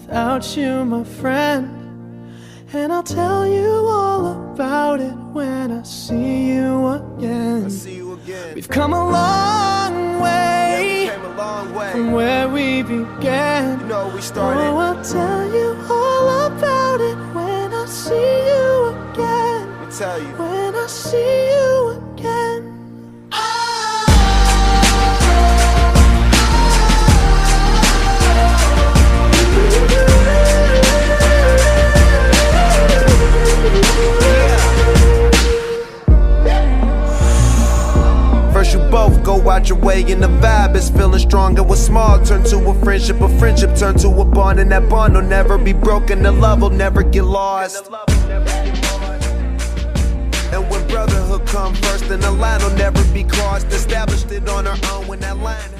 without you, my friend. And I'll tell you all about it when I see you again. We've come a long way, from where we began. You know we started. Oh, I'll tell you all about it when I see you again. Let me tell you. When I see you again. First you both go out your way and the vibe is feeling strong. And what's small turn to a friendship turn to a bond. And that bond will never be broken, the love will never get lost. And when brotherhood come first, then the line will never be crossed. Established it on our own when that line